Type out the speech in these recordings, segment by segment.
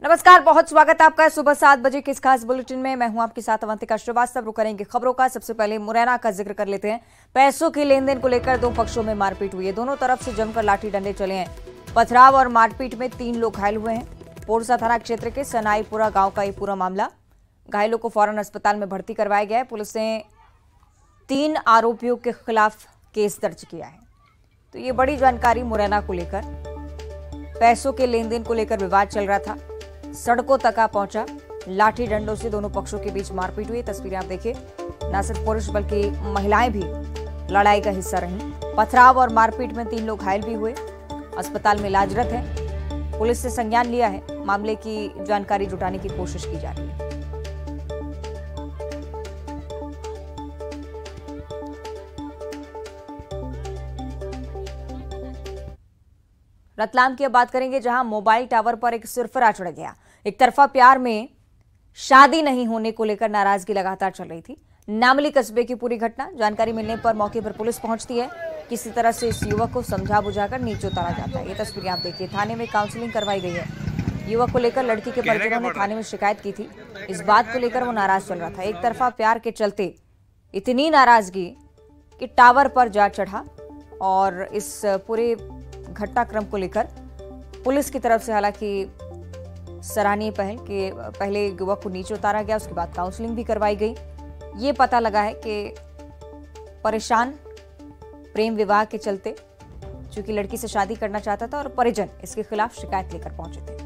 नमस्कार, बहुत स्वागत है आपका सुबह 7 बजे के इस खास बुलेटिन में। मैं हूं आपके साथ अवंतिका श्रीवास्तव। रुक करेंगे खबरों का। सबसे पहले मुरैना का जिक्र कर लेते हैं। पैसों के लेन देन को लेकर दो पक्षों में मारपीट हुई है। दोनों तरफ से जमकर लाठी डंडे चले हैं। पथराव और मारपीट में 3 लोग घायल हुए हैं। पोरसा थाना क्षेत्र के सनाईपुरा गांव का ये पूरा मामला। घायलों को फौरन अस्पताल में भर्ती करवाया गया है। पुलिस ने 3 आरोपियों के खिलाफ केस दर्ज किया है। तो ये बड़ी जानकारी मुरैना को लेकर। पैसों के लेन देन को लेकर विवाद चल रहा था, सड़कों तक आ पहुंचा। लाठी डंडों से दोनों पक्षों के बीच मारपीट हुई। तस्वीरें आप देखिए। न सिर्फ पुरुष बल्कि महिलाएं भी लड़ाई का हिस्सा रहीं। पथराव और मारपीट में 3 लोग घायल भी हुए। अस्पताल में इलाजरत है। पुलिस ने संज्ञान लिया है। मामले की जानकारी जुटाने की कोशिश की जा रही है। रतलाम की अब बात करेंगे, जहां मोबाइल टावर पर एक सिरफिरा चढ़ गया। एक तरफा प्यार में शादी नहीं होने को लेकर नाराजगी लगातार चल रही थी। नामली कस्बे की पूरी घटना। जानकारी मिलने पर मौके पर पुलिस पहुंचती है। किसी तरह से इस युवक को समझा बुझाकर नीचे उतारा जाता है। ये तस्वीरें आप देखिए। थाने में काउंसलिंग करवाई गई है। युवक को लेकर लड़की के परिजनों ने थाने में शिकायत की थी। इस बात को लेकर वो नाराज चल रहा था। एक तरफा प्यार के चलते इतनी नाराजगी कि टावर पर जा चढ़ा। और इस पूरे घटनाक्रम को लेकर पुलिस की तरफ से हालांकि सराहनीय पहल के पहले युवक को नीचे उतारा गया, उसके बाद काउंसलिंग भी करवाई गई। ये पता लगा है कि परेशान प्रेम विवाह के चलते, चूंकि लड़की से शादी करना चाहता था और परिजन इसके खिलाफ शिकायत लेकर पहुंचे थे।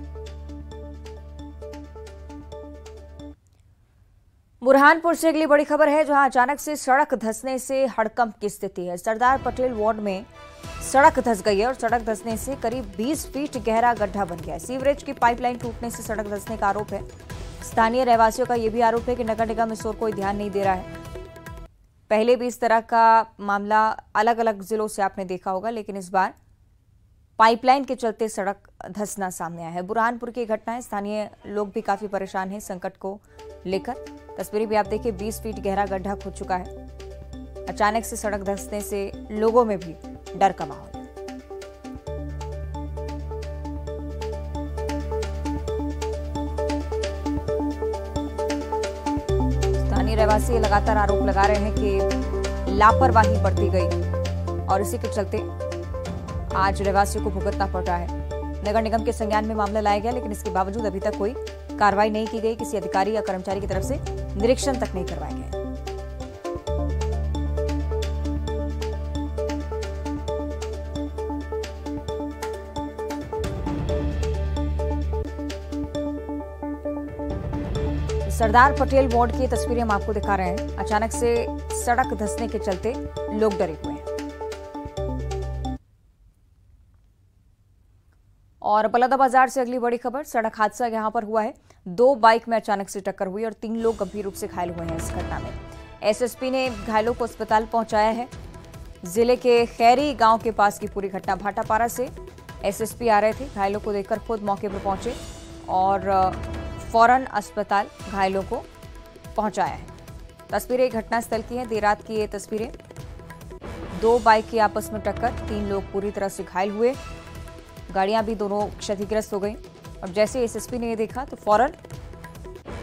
बुरहानपुर से अगली बड़ी खबर है, जहां अचानक से सड़क धंसने से हड़कंप की स्थिति है। सरदार पटेल वार्ड में सड़क धंस गई है और सड़क धंसने से करीब 20 फीट गहरा गड्ढा बन गया है। सीवरेज की पाइपलाइन टूटने से सड़क धंसने का आरोप है। स्थानीय रहवासियों का यह भी आरोप है कि नगर निगम इस ओर कोई ध्यान नहीं दे रहा है। पहले भी इस तरह का मामला अलग अलग जिलों से आपने देखा होगा, लेकिन इस बार पाइपलाइन के चलते सड़क धंसना सामने आया है। बुरहानपुर की घटना है। स्थानीय लोग भी काफी परेशान हैं संकट को लेकर। तस्वीरें भी आप देखिए। 20 फीट गहरा गड्ढा खुद चुका है। अचानक से सड़क धंसने से लोगों में भी डर का माहौल है। स्थानीय रहवासी लगातार आरोप लगा रहे हैं कि लापरवाही बरती गई और इसी के चलते आज रहवासियों को भुगतना पड़ रहा है। नगर निगम के संज्ञान में मामला लाया गया, लेकिन इसके बावजूद अभी तक कोई कार्रवाई नहीं की गई। किसी अधिकारी या कर्मचारी की तरफ से निरीक्षण तक नहीं करवाया गया। सरदार पटेल वार्ड की तस्वीरें हम आपको दिखा रहे हैं। अचानक से सड़क धंसने के चलते लोग डरे हुए हैं। और बलौदाबाजार से अगली बड़ी खबर। सड़क हादसा यहां पर हुआ है। 2 बाइक में अचानक से टक्कर हुई और 3 लोग गंभीर रूप से घायल हुए हैं इस घटना में। एसएसपी ने घायलों को अस्पताल पहुंचाया है। जिले के खैरी गांव के पास की पूरी घटना। भाटापारा से एसएसपी आ रहे थे। घायलों को देखकर खुद मौके पर पहुंचे और फौरन अस्पताल घायलों को पहुंचाया है। तस्वीरें घटनास्थल की हैं। देर रात की ये तस्वीरें। 2 बाइक की आपस में टक्कर, 3 लोग पूरी तरह से घायल हुए। गाड़ियां भी दोनों क्षतिग्रस्त हो गई। और जैसे एसएसपी ने ये देखा तो फौरन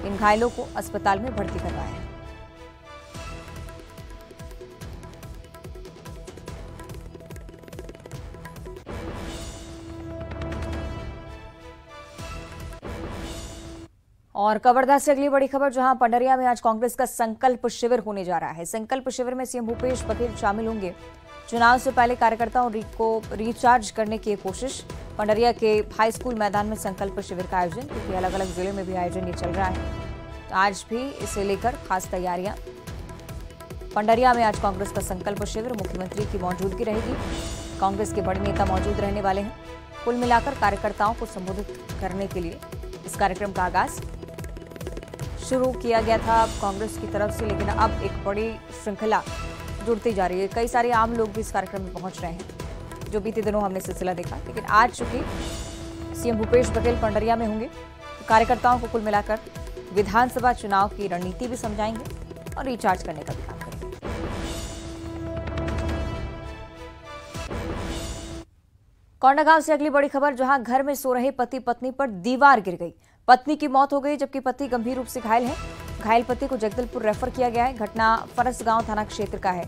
इन घायलों को अस्पताल में भर्ती करवाया है। और कवर्धा से अगली बड़ी खबर, जहां पंडरिया में आज कांग्रेस का संकल्प शिविर होने जा रहा है। संकल्प शिविर में सीएम भूपेश बघेल शामिल होंगे। चुनाव से पहले कार्यकर्ताओं को रिचार्ज करने की कोशिश। पंडरिया के हाई स्कूल मैदान में संकल्प शिविर का आयोजन, क्योंकि अलग अलग जिले में भी आयोजन ये चल रहा है, तो आज भी इसे लेकर खास तैयारियां। पंडरिया में आज कांग्रेस का संकल्प शिविर, मुख्यमंत्री की मौजूदगी रहेगी। कांग्रेस के बड़े नेता मौजूद रहने वाले हैं। कुल मिलाकर कार्यकर्ताओं को संबोधित करने के लिए इस कार्यक्रम का आगाज शुरू किया गया था कांग्रेस की तरफ से, लेकिन अब एक बड़ी श्रृंखला जुड़ती जा रही है। कई सारे आम लोग भी इस कार्यक्रम में पहुंच रहे हैं, जो बीते दिनों हमने सिलसिला देखा। लेकिन आज चूंकि सीएम भूपेश बघेल पंडरिया में होंगे, तो कार्यकर्ताओं को कुल मिलाकर विधानसभा चुनाव की रणनीति भी समझाएंगे और रिचार्ज करने का भी काम करेंगे। कोंडागांव से अगली बड़ी खबर, जहां घर में सो रहे पति पत्नी पर दीवार गिर गई। पत्नी की मौत हो गई जबकि पति गंभीर रूप से घायल है। घायल पति को जगदलपुर रेफर किया गया है। घटना फरसगांव थाना क्षेत्र का है।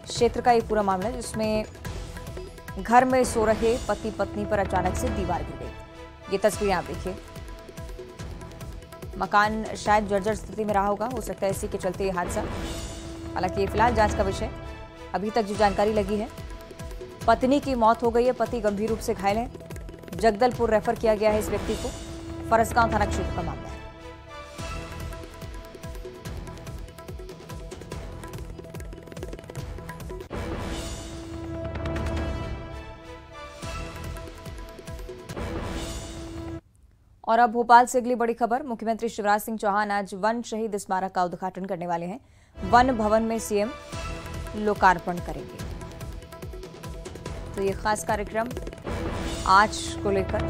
क्षेत्र का ये पूरा मामला है जिसमें घर में सो रहे पति पत्नी पर अचानक से दीवार गिर गई। ये तस्वीरें आप देखिए। मकान शायद जर्जर स्थिति में रहा होगा, हो सकता है इसी के चलते ये हादसा। हालांकि ये फिलहाल जांच का विषय। अभी तक जो जानकारी लगी है, पत्नी की मौत हो गई है, पति गंभीर रूप से घायल है। जगदलपुर रेफर किया गया है इस व्यक्ति को। फरसगांव थाना क्षेत्र का मामला है। और अब भोपाल से अगली बड़ी खबर। मुख्यमंत्री शिवराज सिंह चौहान आज वन शहीद स्मारक का उद्घाटन करने वाले हैं। वन भवन में सीएम लोकार्पण करेंगे। तो ये खास कार्यक्रम आज को लेकर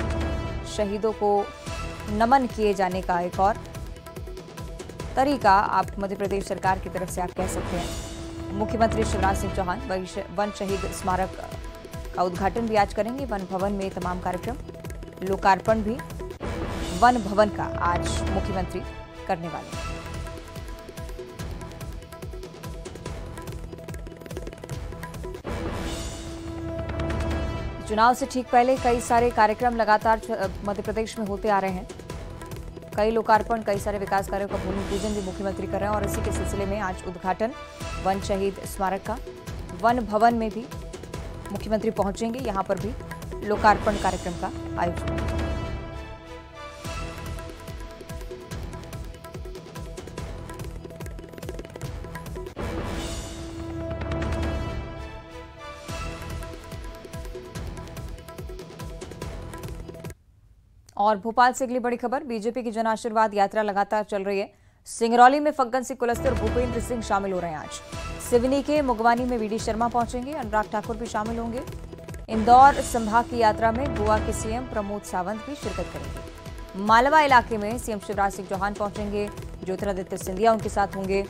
शहीदों को नमन किए जाने का एक और तरीका आप मध्य प्रदेश सरकार की तरफ से आप कह सकते हैं। मुख्यमंत्री शिवराज सिंह चौहान वन शहीद स्मारक का उद्घाटन भी आज करेंगे। वन भवन में तमाम कार्यक्रम, लोकार्पण भी वन भवन का आज मुख्यमंत्री करने वाले हैं। चुनाव से ठीक पहले कई सारे कार्यक्रम लगातार मध्य प्रदेश में होते आ रहे हैं। कई लोकार्पण, कई सारे विकास कार्यों का भूमि पूजन भी मुख्यमंत्री कर रहे हैं और इसी के सिलसिले में आज उद्घाटन वन शहीद स्मारक का वन भवन में भी मुख्यमंत्री पहुंचेंगे। यहां पर भी लोकार्पण कार्यक्रम का आयोजन। और भोपाल से अगली बड़ी खबर। बीजेपी की जन आशीर्वाद यात्रा लगातार चल रही है। सिंगरौली में फग्गन सिंह कुलस्ते और भूपेंद्र सिंह शामिल हो रहे हैं। आज सिवनी के मुगवानी में वीडी शर्मा पहुंचेंगे। अनुराग ठाकुर भी शामिल होंगे। इंदौर संभाग की यात्रा में गोवा के सीएम प्रमोद सावंत भी शिरकत करेंगे। मालवा इलाके में सीएम शिवराज सिंह चौहान पहुंचेंगे। ज्योतिरादित्य सिंधिया उनके साथ होंगे।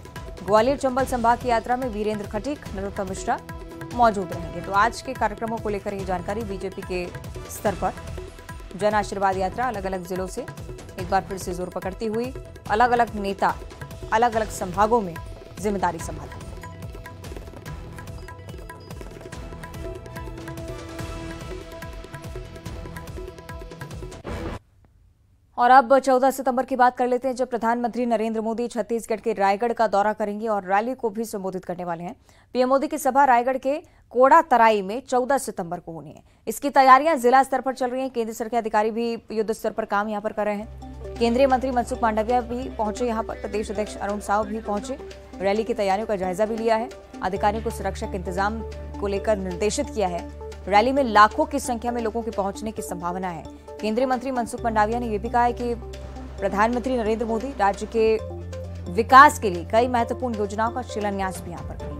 ग्वालियर चंबल संभाग की यात्रा में वीरेंद्र खटीक, नरोत्तम मिश्रा मौजूद रहेंगे। तो आज के कार्यक्रमों को लेकर ये जानकारी बीजेपी के स्तर पर। जन आशीर्वाद यात्रा अलग अलग जिलों से एक बार फिर से जोर पकड़ती हुई अलग अलग नेता अलग अलग संभागों में जिम्मेदारी संभालेंगे। और अब 14 सितंबर की बात कर लेते हैं, जब प्रधानमंत्री नरेंद्र मोदी छत्तीसगढ़ के रायगढ़ का दौरा करेंगे और रैली को भी संबोधित करने वाले हैं। पीएम मोदी की सभा रायगढ़ के कोड़ा तराई में 14 सितंबर को होनी है। इसकी तैयारियां जिला स्तर पर चल रही हैं। केंद्र सरकार के अधिकारी भी युद्ध स्तर पर काम यहां पर कर रहे हैं। केंद्रीय मंत्री मनसुख मांडविया भी पहुंचे यहां पर। प्रदेश अध्यक्ष अरुण साव भी पहुंचे। रैली की तैयारियों का जायजा भी लिया है। अधिकारियों को सुरक्षा के इंतजाम को लेकर निर्देशित किया है। रैली में लाखों की संख्या में लोगों के पहुंचने की संभावना है। केंद्रीय मंत्री मनसुख मांडविया ने यह भी कहा है कि प्रधानमंत्री नरेंद्र मोदी राज्य के विकास के लिए कई महत्वपूर्ण योजनाओं का शिलान्यास भी यहां पर करेंगे।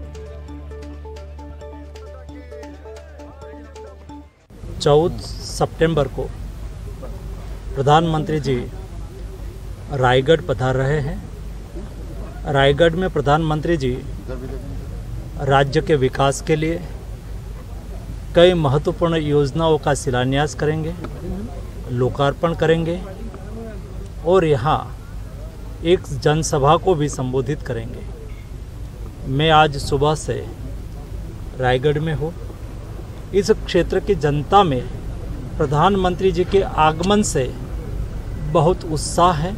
14 सितंबर को प्रधानमंत्री जी रायगढ़ पधार रहे हैं। रायगढ़ में प्रधानमंत्री जी राज्य के विकास के लिए कई महत्वपूर्ण योजनाओं का शिलान्यास करेंगे, लोकार्पण करेंगे और यहाँ एक जनसभा को भी संबोधित करेंगे। मैं आज सुबह से रायगढ़ में हूँ। इस क्षेत्र की जनता में प्रधानमंत्री जी के आगमन से बहुत उत्साह है।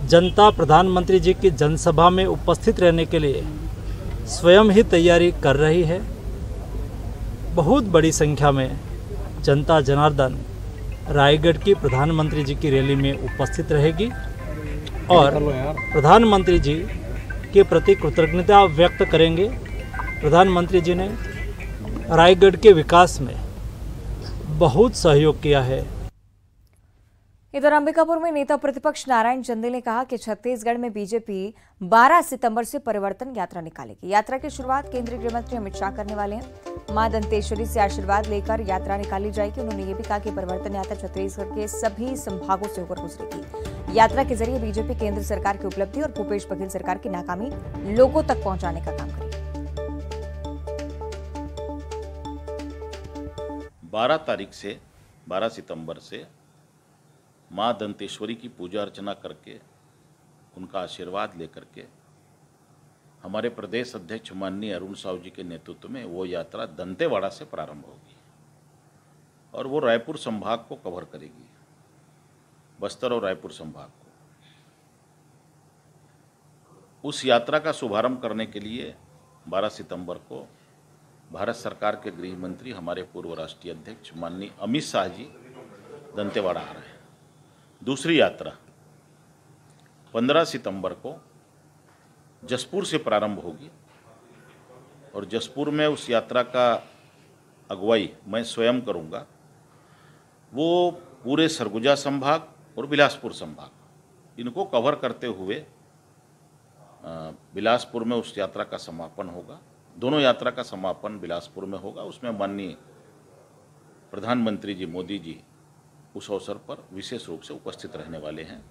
जनता प्रधानमंत्री जी की जनसभा में उपस्थित रहने के लिए स्वयं ही तैयारी कर रही है। बहुत बड़ी संख्या में जनता जनार्दन रायगढ़ की प्रधानमंत्री जी की रैली में उपस्थित रहेगी और प्रधानमंत्री जी के प्रति कृतज्ञता व्यक्त करेंगे। प्रधानमंत्री जी ने रायगढ़ के विकास में बहुत सहयोग किया है। इधर अंबिकापुर में नेता प्रतिपक्ष नारायण चंदेल ने कहा कि छत्तीसगढ़ में बीजेपी 12 सितंबर से परिवर्तन यात्रा निकालेगी। यात्रा की शुरुआत केंद्रीय गृह मंत्री अमित शाह करने वाले हैं। मां दंतेश्वरी से आशीर्वाद लेकर यात्रा निकाली जाएगी। उन्होंने ये भी कहा कि परिवर्तन यात्रा छत्तीसगढ़ के सभी संभागों से होकर गुजरेगी। यात्रा के जरिए बीजेपी केंद्र सरकार की उपलब्धि और भूपेश बघेल सरकार की नाकामी लोगों तक पहुंचाने का काम करेगी। 12 सितंबर से माँ दंतेश्वरी की पूजा अर्चना करके उनका आशीर्वाद लेकर के हमारे प्रदेश अध्यक्ष माननीय अरुण साहू जी के नेतृत्व में वो यात्रा दंतेवाड़ा से प्रारंभ होगी और वो रायपुर संभाग को कवर करेगी, बस्तर और रायपुर संभाग को। उस यात्रा का शुभारंभ करने के लिए 12 सितंबर को भारत सरकार के गृह मंत्री हमारे पूर्व राष्ट्रीय अध्यक्ष माननीय अमित शाह जी दंतेवाड़ा आ रहे हैं। दूसरी यात्रा 15 सितंबर को जसपुर से प्रारंभ होगी और जसपुर में उस यात्रा का अगुवाई मैं स्वयं करूंगा। वो पूरे सरगुजा संभाग और बिलासपुर संभाग इनको कवर करते हुए बिलासपुर में उस यात्रा का समापन होगा। दोनों यात्रा का समापन बिलासपुर में होगा। उसमें माननीय प्रधानमंत्री जी मोदी जी उस अवसर पर विशेष रूप से उपस्थित रहने वाले हैं।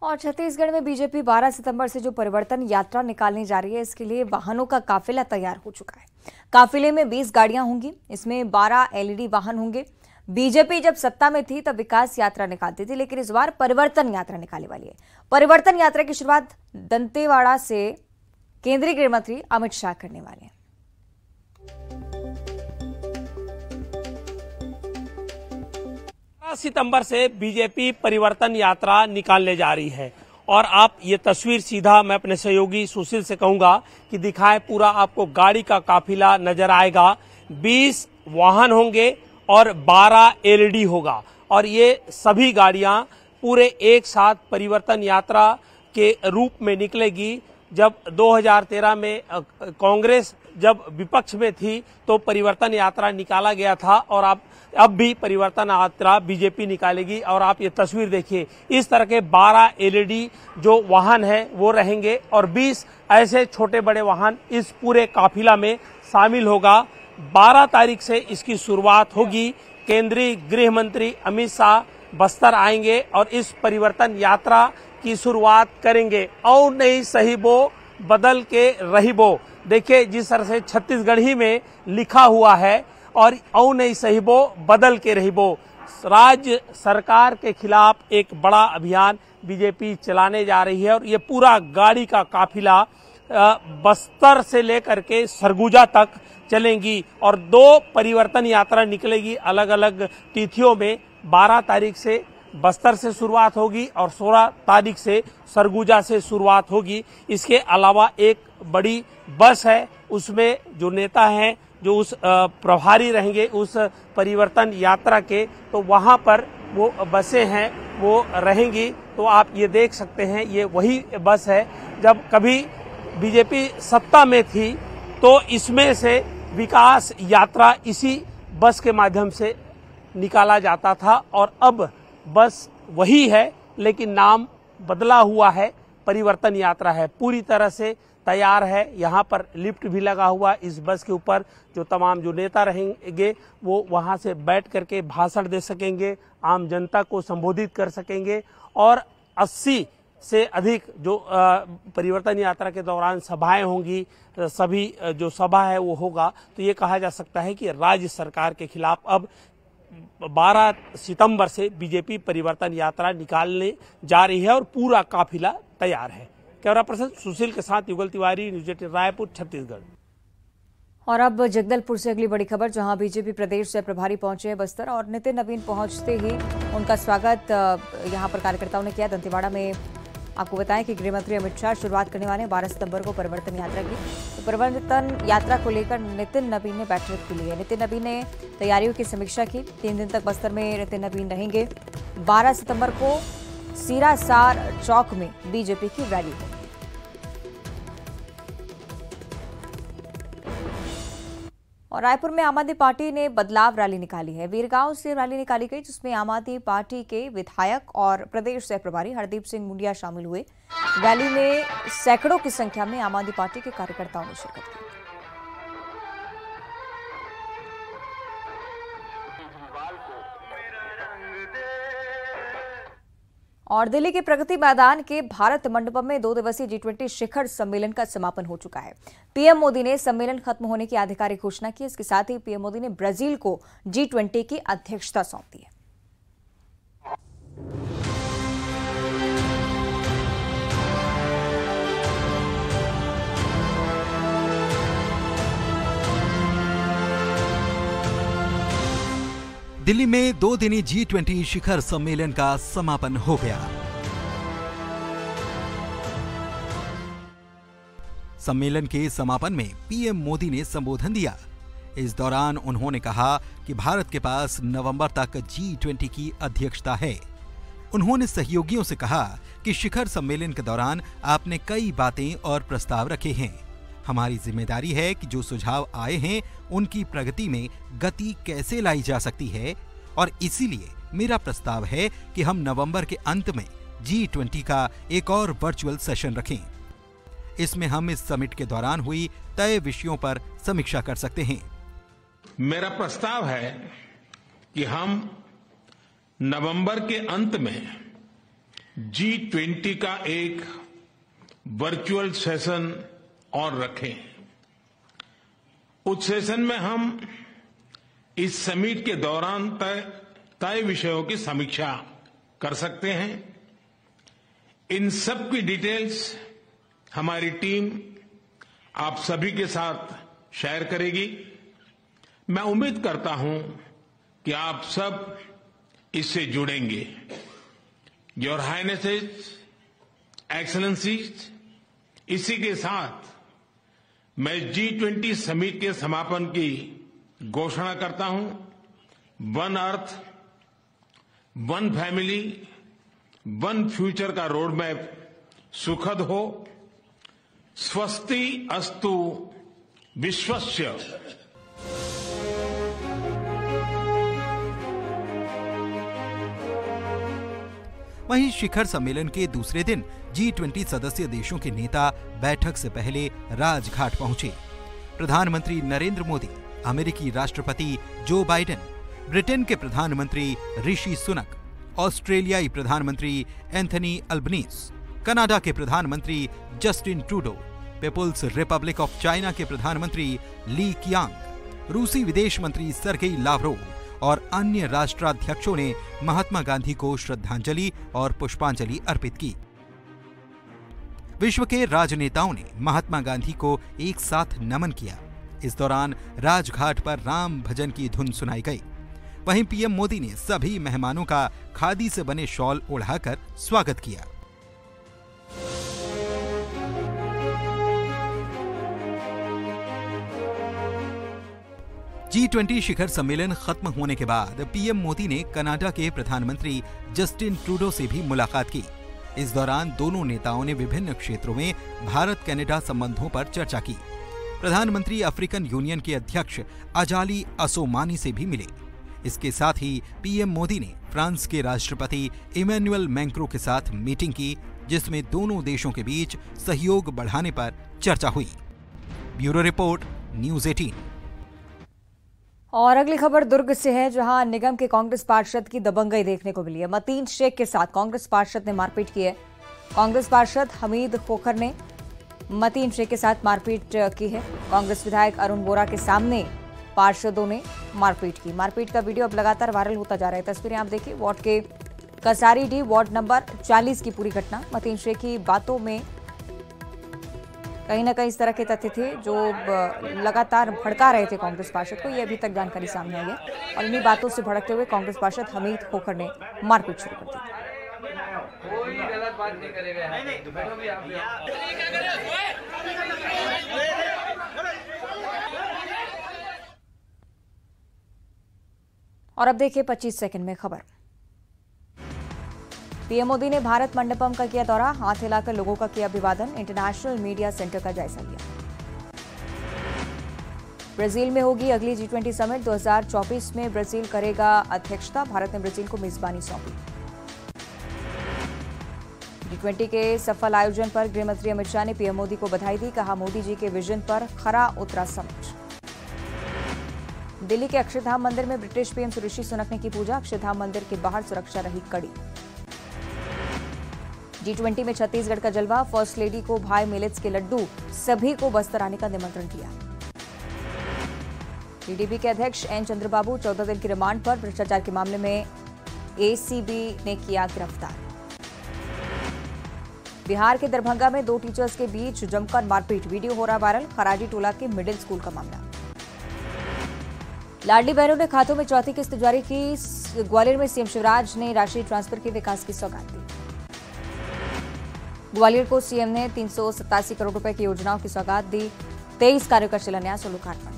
और छत्तीसगढ़ में बीजेपी 12 सितंबर से जो परिवर्तन यात्रा निकालने जा रही है, इसके लिए वाहनों का काफिला तैयार हो चुका है। काफिले में 20 गाड़ियां होंगी, इसमें 12 एलईडी वाहन होंगे। बीजेपी जब सत्ता में थी तब विकास यात्रा निकालती थी, लेकिन इस बार परिवर्तन यात्रा निकालने वाली है। परिवर्तन यात्रा की शुरुआत दंतेवाड़ा से केंद्रीय गृह मंत्री अमित शाह करने वाले हैं। सितंबर से बीजेपी परिवर्तन यात्रा निकालने जा रही है और आप ये तस्वीर सीधा मैं अपने सहयोगी सुशील से कहूंगा कि दिखाएं। पूरा आपको गाड़ी का काफिला नजर आएगा। 20 वाहन होंगे और 12 एलईडी होगा और ये सभी गाड़ियां पूरे एक साथ परिवर्तन यात्रा के रूप में निकलेगी। जब 2013 में कांग्रेस जब विपक्ष में थी तो परिवर्तन यात्रा निकाला गया था और अब भी परिवर्तन यात्रा बीजेपी निकालेगी। और आप ये तस्वीर देखिए, इस तरह के 12 एलईडी जो वाहन है वो रहेंगे और 20 ऐसे छोटे बड़े वाहन इस पूरे काफिला में शामिल होगा। 12 तारीख से इसकी शुरुआत होगी। केंद्रीय गृह मंत्री अमित शाह बस्तर आएंगे और इस परिवर्तन यात्रा की शुरुआत करेंगे। और नहीं सहीबो बदल के रहीबो, देखिए जिस तरह से छत्तीसगढ़ी में लिखा हुआ है और औ नहीं सहीबो बदल के रहीबो। राज्य सरकार के खिलाफ एक बड़ा अभियान बीजेपी चलाने जा रही है और ये पूरा गाड़ी का काफिला बस्तर से लेकर के सरगुजा तक चलेंगी और 2 परिवर्तन यात्रा निकलेगी अलग अलग तिथियों में। 12 तारीख से बस्तर से शुरुआत होगी और 16 तारीख से सरगुजा से शुरुआत होगी। इसके अलावा एक बड़ी बस है, उसमें जो नेता हैं जो उस प्रभारी रहेंगे उस परिवर्तन यात्रा के, तो वहां पर वो बसें हैं वो रहेंगी। तो आप ये देख सकते हैं, ये वही बस है जब कभी बीजेपी सत्ता में थी तो इसमें से विकास यात्रा इसी बस के माध्यम से निकाला जाता था और अब बस वही है लेकिन नाम बदला हुआ है, परिवर्तन यात्रा है। पूरी तरह से तैयार है। यहाँ पर लिफ्ट भी लगा हुआ इस बस के ऊपर। जो तमाम जो नेता रहेंगे वो वहाँ से बैठ करके भाषण दे सकेंगे, आम जनता को संबोधित कर सकेंगे और 80 से अधिक जो परिवर्तन यात्रा के दौरान सभाएं होंगी, सभी जो सभा है वो होगा। तो ये कहा जा सकता है कि राज्य सरकार के खिलाफ अब 12 सितंबर से बीजेपी परिवर्तन यात्रा निकालने जा रही है और पूरा काफिला तैयार है। कैमरा पर्सन सुशील के साथ युगल तिवारी, न्यूज़ 18 रायपुर, छत्तीसगढ़। और अब जगदलपुर से अगली बड़ी खबर, जहां बीजेपी प्रदेश से प्रभारी पहुंचे हैं बस्तर और नितिन नवीन पहुंचते ही उनका स्वागत यहां पर कार्यकर्ताओं ने किया। दंतेवाड़ा में आपको बताएं कि गृहमंत्री अमित शाह शुरुआत करने वाले 12 सितंबर को परिवर्तन यात्रा की। तो परिवर्तन यात्रा को लेकर नितिन नवीन ने बैठक की ली है। नितिन नवीन ने तैयारियों की समीक्षा की। 3 दिन तक बस्तर में नितिन नवीन रहेंगे। 12 सितंबर को सीरासार चौक में बीजेपी की रैली होगी। और रायपुर में आम आदमी पार्टी ने बदलाव रैली निकाली है। वीरगांव से रैली निकाली गई जिसमें आम आदमी पार्टी के विधायक और प्रदेश सह प्रभारी हरदीप सिंह मुंडिया शामिल हुए। रैली में सैकड़ों की संख्या में आम आदमी पार्टी के कार्यकर्ताओं ने शिरकत की। और दिल्ली के प्रगति मैदान के भारत मंडपम में 2 दिवसीय G20 शिखर सम्मेलन का समापन हो चुका है। पीएम मोदी ने सम्मेलन खत्म होने की आधिकारिक घोषणा की। इसके साथ ही पीएम मोदी ने ब्राजील को G20 की अध्यक्षता सौंप दी है। दिल्ली में 2 दिनी G20 शिखर सम्मेलन का समापन हो गया। सम्मेलन के समापन में पीएम मोदी ने संबोधन दिया। इस दौरान उन्होंने कहा कि भारत के पास नवंबर तक G20 की अध्यक्षता है। उन्होंने सहयोगियों से कहा कि शिखर सम्मेलन के दौरान आपने कई बातें और प्रस्ताव रखे हैं। हमारी जिम्मेदारी है कि जो सुझाव आए हैं उनकी प्रगति में गति कैसे लाई जा सकती है, और इसीलिए मेरा प्रस्ताव है कि हम नवंबर के अंत में G20 का एक और वर्चुअल सेशन रखें। इसमें हम इस समिट के दौरान हुई तय विषयों पर समीक्षा कर सकते हैं। मेरा प्रस्ताव है कि हम नवंबर के अंत में G20 का एक वर्चुअल सेशन और रखें। उस सेशन में हम इस समिट के दौरान तय विषयों की समीक्षा कर सकते हैं। इन सब की डिटेल्स हमारी टीम आप सभी के साथ शेयर करेगी। मैं उम्मीद करता हूं कि आप सब इससे जुड़ेंगे। योर हाइनेसेस, एक्सेलेंसीज, इसी के साथ मैं G20 समिट के समापन की घोषणा करता हूं। One earth, one family, one future का रोड मैप सुखद हो। स्वस्ति अस्तु विश्वस्य। वहीं शिखर सम्मेलन के दूसरे दिन G20 सदस्य देशों के नेता बैठक से पहले राजघाट पहुंचे। प्रधानमंत्री नरेंद्र मोदी, अमेरिकी राष्ट्रपति जो बाइडेन, ब्रिटेन के प्रधानमंत्री ऋषि सुनक, ऑस्ट्रेलियाई प्रधानमंत्री एंथनी अल्बनीज, कनाडा के प्रधानमंत्री Justin Trudeau, People's Republic of China के प्रधानमंत्री ली कियांग, रूसी विदेश मंत्री सर्गेई लावरोव और अन्य राष्ट्राध्यक्षों ने महात्मा गांधी को श्रद्धांजलि और पुष्पांजलि अर्पित की। विश्व के राजनेताओं ने महात्मा गांधी को एक साथ नमन किया। इस दौरान राजघाट पर राम भजन की धुन सुनाई गई। वहीं पीएम मोदी ने सभी मेहमानों का खादी से बने शॉल ओढ़ाकर स्वागत किया। G20 शिखर सम्मेलन खत्म होने के बाद पीएम मोदी ने कनाडा के प्रधानमंत्री जस्टिन ट्रूडो से भी मुलाकात की। इस दौरान दोनों नेताओं ने विभिन्न क्षेत्रों में भारत कनाडा संबंधों पर चर्चा की। प्रधानमंत्री अफ्रीकन यूनियन के अध्यक्ष अजाली असोमानी से भी मिले। इसके साथ ही पीएम मोदी ने फ्रांस के राष्ट्रपति इमैनुअल मैक्रों के साथ मीटिंग की, जिसमें दोनों देशों के बीच सहयोग बढ़ाने पर चर्चा हुई। Bureau report, news 18। और अगली खबर दुर्ग से है, जहां निगम के कांग्रेस पार्षद की दबंगई देखने को मिली है। मतीन शेख के साथ कांग्रेस पार्षद ने मारपीट की है। कांग्रेस पार्षद हमीद खोखर ने मतीन शेख के साथ मारपीट की है। कांग्रेस विधायक अरुण वोरा के सामने पार्षदों ने मारपीट की। मारपीट का वीडियो अब लगातार वायरल होता जा रहा है। तस्वीरें आप देखिए, वार्ड के कसारी डी वार्ड नंबर 40 की पूरी घटना। मतीन शेख की बातों में कहीं ना कहीं इस तरह के तथ्य थे जो लगातार भड़का रहे थे कांग्रेस पार्षद को। ये अभी तक जानकारी सामने आई है और इन्हीं बातों से भड़कते हुए कांग्रेस पार्षद हमीद खोखर ने मारपीट शुरू कर दी। और अब देखिए 25 सेकंड में खबर। पीएम मोदी ने भारत मंडपम का किया दौरा, हाथ हिलाकर लोगों का किया अभिवादन। इंटरनेशनल मीडिया सेंटर का जायजा लिया। ब्राजील में होगी अगली G20 समिट 2024 में ब्राजील करेगा अध्यक्षता। भारत ने ब्राजील को मेजबानी सौंपी। G20 के सफल आयोजन पर गृहमंत्री अमित शाह ने पीएम मोदी को बधाई दी। कहा, मोदी जी के विजन पर खरा उतरा समिट। दिल्ली के अक्षरधाम मंदिर में ब्रिटिश पीएम ऋषि सुनक ने की पूजा। अक्षरधाम मंदिर के बाहर सुरक्षा रही कड़ी। G20 में छत्तीसगढ़ का जलवा, फर्स्ट लेडी को भाई मिलेट्स के लड्डू, सभी को बस्तर आने का निमंत्रण दिया। टीडीपी के अध्यक्ष एन चंद्रबाबू 14 दिन की रिमांड पर, भ्रष्टाचार के मामले में एसीबी ने किया गिरफ्तार। बिहार के दरभंगा में 2 टीचर्स के बीच जमकर मारपीट, वीडियो हो रहा वायरल। खराजी टोला के मिडिल स्कूल का मामला। लाडली बहनों ने खातों में चौथी किस्त जारी की। ग्वालियर में सीएम शिवराज ने राशि ट्रांसफर की विकास की सौगात दी। ग्वालियर को सीएम ने 387 करोड़ रुपए की योजनाओं की सौगात दी। 23 कार्यों का शिलान्यास और लोकार्पण।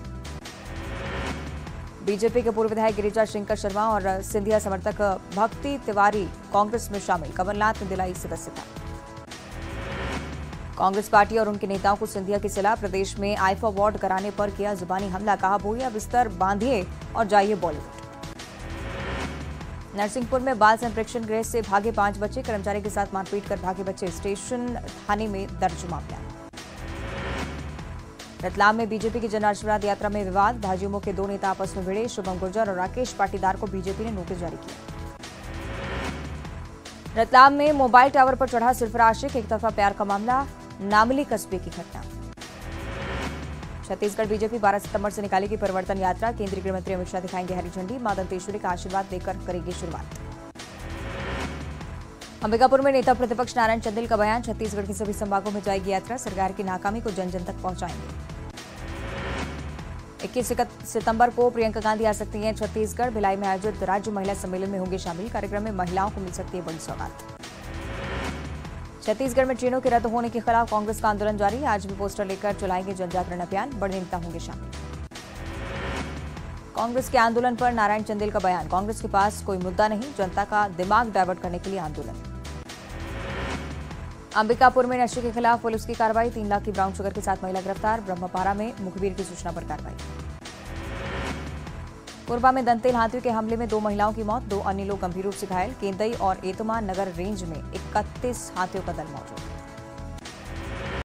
बीजेपी के पूर्व विधायक गिरिजा शंकर शर्मा और सिंधिया समर्थक भक्ति तिवारी कांग्रेस में शामिल। कमलनाथ ने दिलाई सदस्यता। कांग्रेस पार्टी और उनके नेताओं को सिंधिया की सलाह। प्रदेश में आईफा वार्ड कराने पर किया जुबानी हमला। कहा बोरिया बिस्तर बांधिए और जाइए बॉलीवुड। नरसिंहपुर में बाल संप्रेक्षण गृह से भागे 5 बच्चे। कर्मचारी के साथ मारपीट कर भागे बच्चे। स्टेशन थाने में दर्ज मामला। रतलाम में बीजेपी की जन आशीर्वाद यात्रा में विवाद। भाजयुमो के 2 नेता आपस में भिड़े। शुभम गुर्जर और राकेश पाटीदार को बीजेपी ने नोटिस जारी किया। रतलाम में मोबाइल टावर पर चढ़ा सरफराशिक। एक तरफा प्यार का मामला। नामली कस्बे की घटना। छत्तीसगढ़ बीजेपी 12 सितंबर से निकालेगी परिवर्तन यात्रा। केंद्रीय गृह मंत्री अमित शाह दिखाएंगे हरी झंडी। मां दंतेश्वरी का आशीर्वाद देकर करेगी शुरुआत। अंबिकापुर में नेता प्रतिपक्ष नारायण चंदेल का बयान। छत्तीसगढ़ के सभी संभागों में जाएगी यात्रा। सरकार की नाकामी को जन जन तक पहुंचाएंगे। 21 सितंबर को प्रियंका गांधी आ सकती हैं छत्तीसगढ़। भिलाई में आयोजित राज्य महिला सम्मेलन में होंगे शामिल। कार्यक्रम में महिलाओं को मिल सकती है बड़ी सौगात। छत्तीसगढ़ में ट्रेनों के रद्द होने के खिलाफ कांग्रेस का आंदोलन जारी। आज भी पोस्टर लेकर चलाएंगे जनजागरण अभियान। बड़े नेता होंगे शामिल। कांग्रेस के आंदोलन पर नारायण चंदेल का बयान। कांग्रेस के पास कोई मुद्दा नहीं, जनता का दिमाग डायवर्ट करने के लिए आंदोलन। अंबिकापुर में नशे के खिलाफ पुलिस की कार्रवाई। 3 लाख की ब्राउन शुगर के साथ महिला गिरफ्तार। ब्रह्मपारा में मुखबिर की सूचना पर कार्रवाई। कोरबा में दंतेल हाथियों के हमले में 2 महिलाओं की मौत। 2 अन्य लोग गंभीर रूप से घायल। केंदई और एतमा नगर रेंज में 31 हाथियों का दल मौजूद।